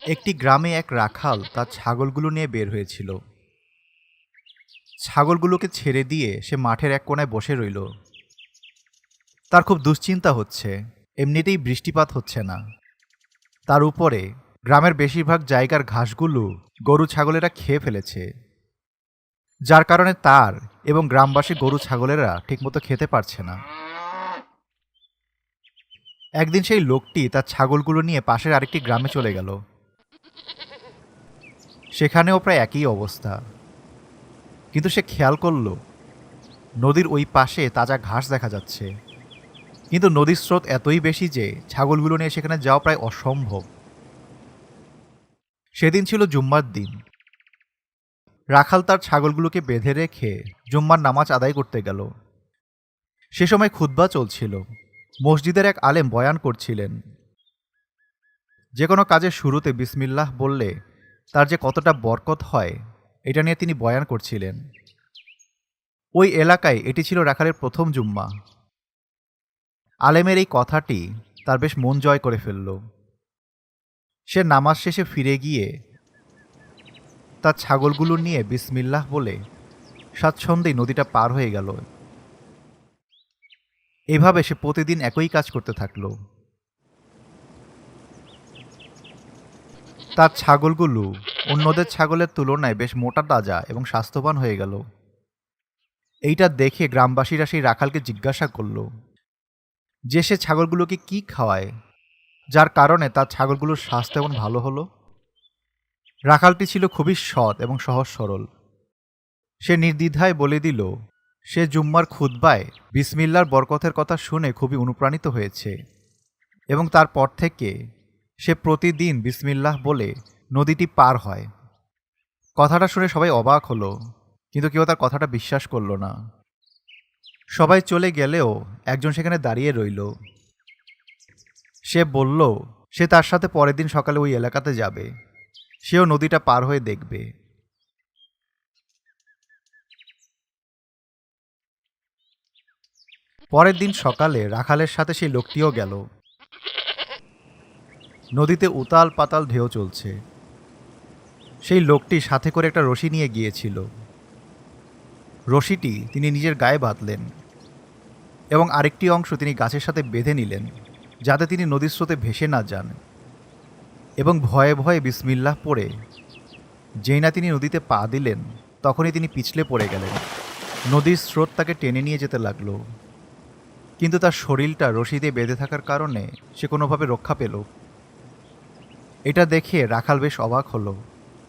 একটি গ্রামে এক রাখাল তার ছাগলগুলো নিয়ে বের হয়েছিল। ছাগলগুলোকে ছেড়ে দিয়ে সে মাঠের এক কোণায় বসে রইল। তার খুব দুশ্চিন্তা হচ্ছে, এমনিতেই বৃষ্টিপাত হচ্ছে না, তার উপরে গ্রামের বেশিরভাগ জায়গার ঘাসগুলো গরু ছাগলেরা খেয়ে ফেলেছে, যার কারণে তার এবং গ্রামবাসী গরু ছাগলেরা ঠিকমতো খেতে পারছে না। একদিন সেই লোকটি তার ছাগলগুলো নিয়ে পাশের আরেকটি গ্রামে চলে গেল। সেখানেও প্রায় একই অবস্থা, কিন্তু সে খেয়াল করল নদীর ওই পাশে তাজা ঘাস দেখা যাচ্ছে, কিন্তু নদীর স্রোত এতই বেশি যে ছাগলগুলো নিয়ে সেখানে যাওয়া প্রায় অসম্ভব। সেদিন ছিল জুম্মার দিন। রাখাল তার ছাগলগুলোকে বেঁধে রেখে জুম্মার নামাজ আদায় করতে গেল। সে সময় খুতবা চলছিল। মসজিদের এক আলেম বয়ান করছিলেন। যে কোনো কাজের শুরুতে বিসমিল্লাহ বললে তার যে কতটা বরকত হয় এটা নিয়ে তিনি বয়ান করছিলেন। ওই এলাকায় এটি ছিল রাখালের প্রথম জুম্মা। আলেমের এই কথাটি তার বেশ মন জয় করে ফেলল। সে নামাজ শেষে ফিরে গিয়ে তার ছাগলগুলো নিয়ে বিসমিল্লাহ বলে স্বাচ্ছন্দ্যেই নদীটা পার হয়ে গেল। এভাবে সে প্রতিদিন একই কাজ করতে থাকল। তার ছাগলগুলো অন্যদের ছাগলের তুলনায় বেশ মোটা তাজা এবং স্বাস্থ্যবান হয়ে গেল। এইটা দেখে গ্রামবাসীরা সেই রাখালকে জিজ্ঞাসা করল যে সে ছাগলগুলোকে কি খাওয়ায়, যার কারণে তার ছাগলগুলোর স্বাস্থ্য এমন ভালো হলো। রাখালটি ছিল খুবই সৎ এবং সহজ সরল। সে নির্দ্বিধায় বলে দিল সে জুম্মার খুতবায় বিসমিল্লার বরকতের কথা শুনে খুবই অনুপ্রাণিত হয়েছে এবং তারপর থেকে সে প্রতিদিন বিসমিল্লাহ বলে নদীটি পার হয়। কথাটা শুনে সবাই অবাক হলো, কিন্তু কেউ তার কথাটা বিশ্বাস করল না। সবাই চলে গেলেও একজন সেখানে দাঁড়িয়ে রইল। সে বলল সে তার সাথে পরের দিন সকালে ওই এলাকাতে যাবে, সেও নদীটা পার হয়ে দেখবে। পরের দিন সকালে রাখালের সাথে সেই লোকটিও গেল। নদীতে উতাল পাতাল ঢেউ চলছে। সেই লোকটি সাথে করে একটা রশি নিয়ে গিয়েছিল। রশিটি তিনি নিজের গায়ে বাঁধলেন এবং আরেকটি অংশ তিনি গাছের সাথে বেঁধে নিলেন, যাতে তিনি নদীর স্রোতে ভেসে না যান। এবং ভয়ে ভয়ে বিসমিল্লাহ পড়ে যেই না তিনি নদীতে পা দিলেন, তখনই তিনি পিছলে পড়ে গেলেন। নদীর স্রোত তাকে টেনে নিয়ে যেতে লাগলো, কিন্তু তার শরীরটা রশি দিয়ে বেঁধে থাকার কারণে সে কোনোভাবে রক্ষা পেল। এটা দেখে রাখাল বেশ অবাক হলো,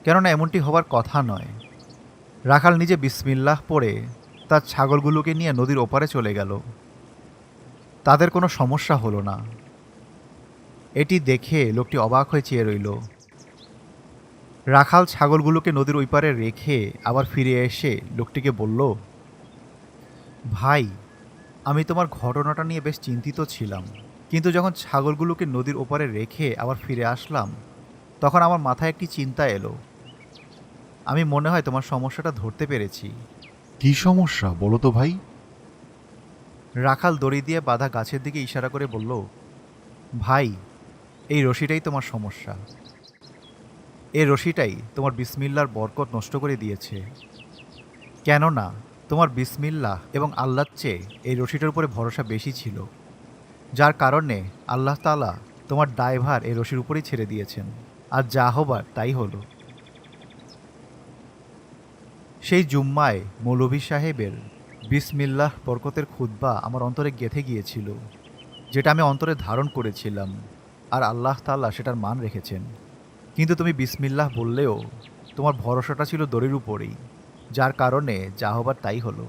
কেননা এমনটি হবার কথা নয়। রাখাল নিজে বিসমিল্লাহ পড়ে তার ছাগলগুলোকে নিয়ে নদীর ওপারে চলে গেল। তাদের কোনো সমস্যা হলো না। এটি দেখে লোকটি অবাক হয়ে চেয়ে রইল। রাখাল ছাগলগুলোকে নদীর ওই পারে রেখে আবার ফিরে এসে লোকটিকে বলল, ভাই, আমি তোমার ঘটনাটা নিয়ে বেশ চিন্তিত ছিলাম, কিন্তু যখন ছাগলগুলোকে নদীর ওপারে রেখে আবার ফিরে আসলাম, তখন আমার মাথায় একটি চিন্তা এলো। আমি মনে হয় তোমার সমস্যাটা ধরতে পেরেছি। কি সমস্যা বলো তো ভাই? রাখাল দড়ি দিয়ে বাঁধা গাছের দিকে ইশারা করে বলল, ভাই, এই রশিটাই তোমার সমস্যা। এই রশিটাই তোমার বিসমিল্লার বরকত নষ্ট করে দিয়েছে। কেননা তোমার বিসমিল্লাহ এবং আল্লাহর চেয়ে এই রশিটার উপরে ভরসা বেশি ছিল, যার কারণে আল্লাহ তাআলা তোমার দায়ভার এই রশির উপরেই ছেড়ে দিয়েছেন, আর যা হবার তাই হলো। সেই জুম্মায় মৌলভী সাহেবের বিসমিল্লাহ বরকতের খুতবা আমার অন্তরে গেঁথে গিয়েছিল, যেটা আমি অন্তরে ধারণ করেছিলাম, আর আল্লাহ তাআলা সেটার মান রেখেছেন। কিন্তু তুমি বিসমিল্লাহ বললেও তোমার ভরসাটা ছিল দড়ির উপরেই, যার কারণে যা হবার তাই হলো।